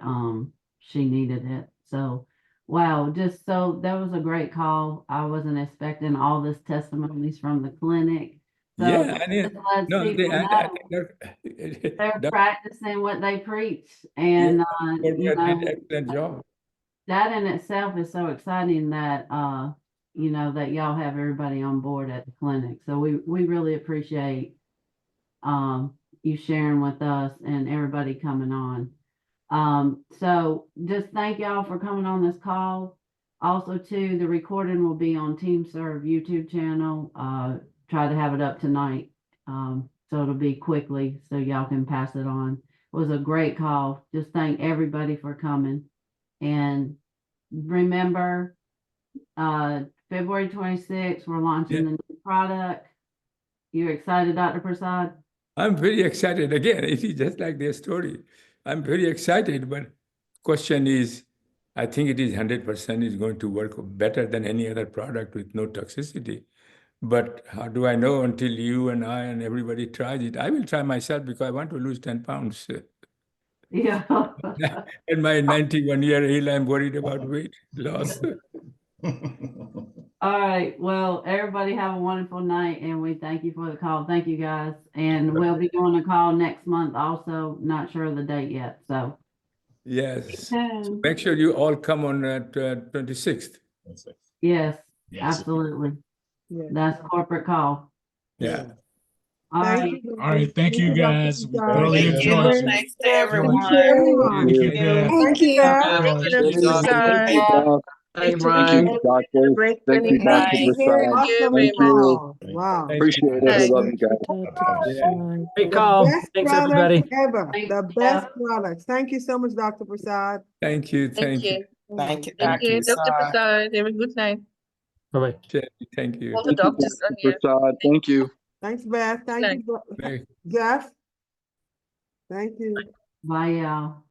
she needed it. So, wow, just so that was a great call. I wasn't expecting all this testimonies from the clinic. So Yeah, I mean, just lets no, people I know think they're Dr. practicing what they preach. And Did you an know, excellent job. that in itself is so exciting that you know, that y'all have everybody on board at the clinic. So we really appreciate you sharing with us and everybody coming on. So just thank y'all for coming on this call. Also too, the recording will be on TeamServe YouTube channel. Try to have it up tonight. So it'll be quickly so y'all can pass it on. It was a great call. Just thank everybody for coming. And remember, February 26th, we're launching the new product. You excited, Dr. Prasad? I'm very excited. Again, it is just like their story. I'm very excited, but question is, I think it is 100% is going to work better than any other product with no toxicity. But how do I know until you and I and everybody tries it? I will try myself because I want to lose 10 pounds. Yeah. At my 91-year age, I'm worried about weight loss. All right. Well, everybody have a wonderful night, and we thank you for the call. Thank you, guys. And we'll be doing a call next month also. Not sure of the date yet. So Yes. So make sure you all come on 26th. yes, Yes. absolutely. Yeah. That's corporate call. Yeah. All Thank right. you. All right, thank you Dr. guys. We Prasad. thoroughly Thank you. enjoyed it. Thanks to everyone. Thank you, everyone. Thank you, Beth. Thank you, Beth. Thank you, Thank you, Prasad. Thank you, Thank doctor. Great Thank you, clinic. Dr. Very Prasad. awesome Thank you. call. Wow. Appreciate it. We love you guys. Great The call. best Thanks, products everybody. ever. Thanks, The best products. Thank you so much, Dr. Prasad. Thank you. Thank you. Thank you, Thank you, Dr. Prasad. Have a good night. Bye-bye. Thank you. All the Thank you, doctors are Dr. here. Prasad. Thank you. Thanks, Beth. Thank you, Bye. Jeff. Thank you. Bye, y'all.